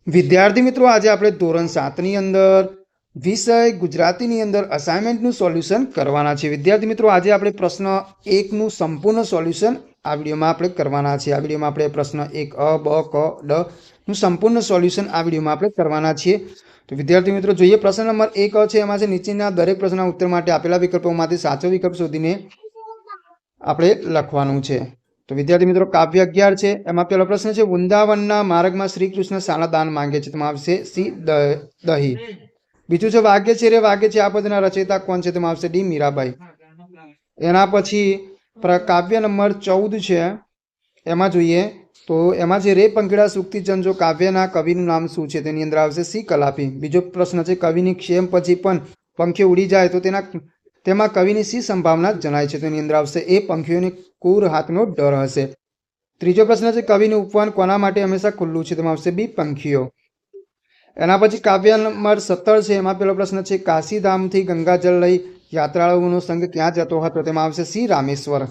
વિદ્યાર્થી મિત્રો, આજે આપણે ધોરણ 7ની અંદર વિષય ગુજરાતીની અંદર અસાઇનમેન્ટનું સોલ્યુશન કરવાના છે. વિદ્યાર્થી મિત્રો, આજે આપણે પ્રશ્ન 1નું સંપૂર્ણ સોલ્યુશન આ વિડીયોમાં આપણે કરવાના છે. આ વિડીયોમાં આપણે પ્રશ્ન 1 અ બ ક ડ નું સંપૂર્ણ સોલ્યુશન આ વિડીયોમાં આપણે કરવાના છીએ. તો વિદ્યાર્થી મિત્રો, જોઈએ પ્રશ્ન નંબર 1 છે. એમાં છે નીચેના દરેક પ્રશ્નના ઉત્તર માટે આપેલા વિકલ્પોમાંથી સાચો વિકલ્પ શોધીને આપણે લખવાનું છે. તો વિદ્યાર્થી મિત્રો, કાવ્ય 11 છે. એમાં પહેલો પ્રશ્ન છે, વૃંદાવનના માર્ગમાં શ્રી કૃષ્ણ શાના દાન માંગે છે? તેમાં આવશે સી દહીં. બીજું છે, વાગે છે રે વાગે છે આ પદના રચયિતા કોણ છે? તેમાં આવશે ડી મીરાબાઈ. એના પછી કાવ્ય નંબર 14 છે. એમાં જોઈએ તો એમાં છે, રે પંખીડા સુખતી ચંજો કાવ્યના કવિનું નામ શું છે? તેની અંદર આવશે સી કલાપી. બીજો પ્રશ્ન છે, કવિની ક્ષેમ પછી પણ પંખીઓ ઉડી જાય તો તેમાં કવિની સી સંભાવના જણાય છે? તેની અંદર આવશે એ પંખીઓને કુર હાથનો ડર હશે. ત્રીજો પ્રશ્ન છે, કવિનું ઉપવન કોના માટે હંમેશા ખુલ્લું છે? તેમાં આવશે બી પંખીઓ. એના પછી કાવ્ય નંબર 17 છે. એમાં પહેલો પ્રશ્ન છે, કાશીધામથી ગંગાજળ લઈ યાત્રાળુઓનો સંઘ ક્યાં જતો હતો? તેમાં આવશે સી રામેશ્વર.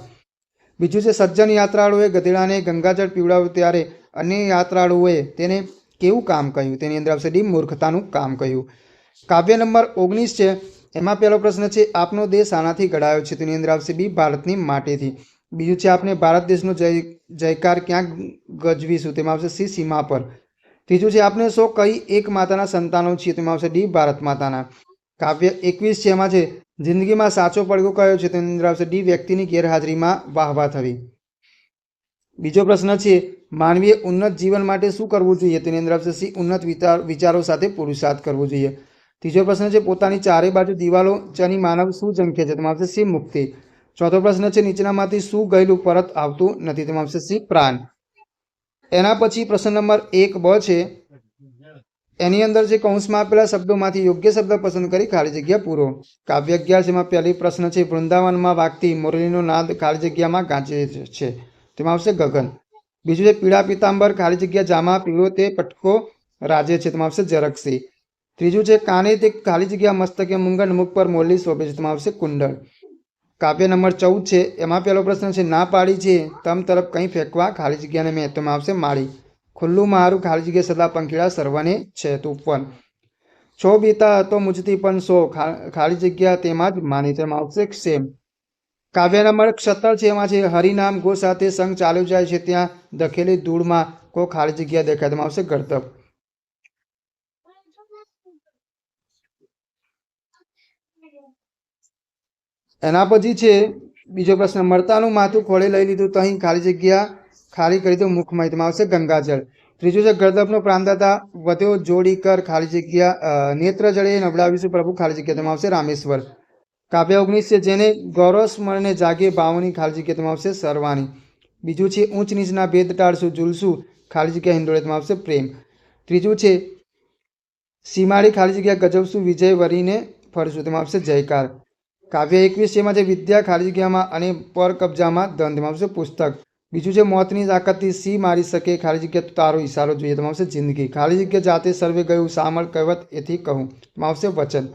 બીજું છે, સજ્જન યાત્રાળુઓએ ગધેડાને ગંગાજળ પીવડાવ્યું ત્યારે અન્ય યાત્રાળુઓએ તેને કેવું કામ કહ્યું? તેની અંદર આવશે ડી મૂર્ખતાનું કામ કહ્યું. કાવ્ય નંબર 19 છે. એમાં પહેલો પ્રશ્ન છે, આપનો દેશ આનાથી ઘડાયો છે? તેની અંદર આવશે બી ભારતની માટીથી. બીજું છે, આપણે ભારત દેશનો જયકાર ક્યાં ગજવીશું? તેમાં આવશે સી સીમા પર. ત્રીજું છે, આપણે સૌ કઈ એક માતાના સંતાનો છીએ? તેમાં આવશે ડી ભારત માતાના. કાવ્ય 21 છે. એમાં છે, જિંદગીમાં સાચો પડઘો કયો છે? તેની અંદર આવશે ડી વ્યક્તિની ગેરહાજરીમાં વાહવા થવી. બીજો પ્રશ્ન છે, માનવીએ ઉન્નત જીવન માટે શું કરવું જોઈએ? તેની અંદર આવશે સી ઉન્નત વિચારો સાથે પુરુષાર્થ કરવો જોઈએ. ત્રીજો પ્રશ્ન છે, પોતાની ચારે બાજુ દિવાલો ચની માનવ શું ઝંખે છે? તેમાં આવશે સી મુક્તિ. ચોથો પ્રશ્ન છે, નીચેનામાંથી શું ગયેલું પરત આવતું નથી? તેમાં આવશે સી પ્રાણ. એના પછી પ્રશ્ન નંબર 1 બ છે. એની અંદર જે કૌંસમાં આપેલા શબ્દોમાંથી યોગ્ય શબ્દ પસંદ કરી ખાલી જગ્યા પૂરો. કાવ્ય 11 જેમાં પહેલી પ્રશ્ન છે, વૃંદાવનમાં વાગતી મોરલીનો નાદ ખાલી જગ્યામાં ગાંજે છે? તેમાં આવશે ગગન. બીજું છે, પીળા પિતાંબર ખાલી જગ્યા જામા પીળો તે પટકો રાજે છે? તેમાં આવશે જરકસી. ત્રીજું છે, કાને તે ખાલી જગ્યા મસ્તકે મુંગન મુખ પર મોરલી શોભે છે? તેમાં આવશે કુંડળ. કાવ્ય નંબર 14 છે. એમાં પહેલો પ્રશ્ન છે, ના પાડી છે તમ તરફ કંઈ ફેંકવા ખાલી જગ્યાને મેં? તેમાં આવશે માળી. ખુલ્લું મારું ખાલી જગ્યા સદા પંખીડા સર્વને છે? તો ઉપવન. છો બીતા હતો મુજથી પણ સો ખાલી જગ્યા તેમાં જ માની? તેમાં આવશે ક્ષેમ. કાવ્ય નંબર 17 છે. એમાં છે, હરિનામ ગો સાથે સંગ ચાલ્યો જાય છે ત્યાં દખેલી ધૂળમાં કો ખાલી જગ્યા દેખાય? તેમાં આવશે ગર્તપ. એના પછી છે બીજો પ્રશ્ન, મરતાનું માથું ખોળે લઈ લીધું તો અહીં ખાલી જગ્યા ખાલી કરી તો મુખમય? તેમાં આવશે ગંગાજળ. ત્રીજું છે, ગર્દપનો પ્રાણદાતા વધ્યો જોડી કર ખાલી જગ્યા નેત્ર જળે નબળાવીશું પ્રભુ ખાલી જગ્યા? તેમાં આવશે રામેશ્વર. કાવ્ય 19 છે, જેને ગૌરવ સ્મરણે જાગે ભાવની ખાલી જગ્યા? તેમાં આવશે સર્વાની. બીજું છે, ઊંચ નીચના ભેદ ટાળશું ઝૂલશું ખાલી જગ્યા હિંડોળે? તેમાં આવશે પ્રેમ. ત્રીજું છે, સીમાડી ખાલી જગ્યા ગજવશું વિજય વરીને ફરશું? તેમાં આવશે જયકાર. કાવ્ય 21 એમાં છે, વિદ્યા ખાલી જગ્યામાં અને પર કબજામાં ધન? તેમાં આવશે પુસ્તક. બીજું છે, મોતની તાકાતથી સી મારી શકે ખાલી જગ્યા તારો ઈશારો જોઈએ? તેમાં આવશે જિંદગી. ખાલી જગ્યા જાતે સર્વે ગયું સામળ કહેવત એથી કહું? તેમાં આવશે વચન.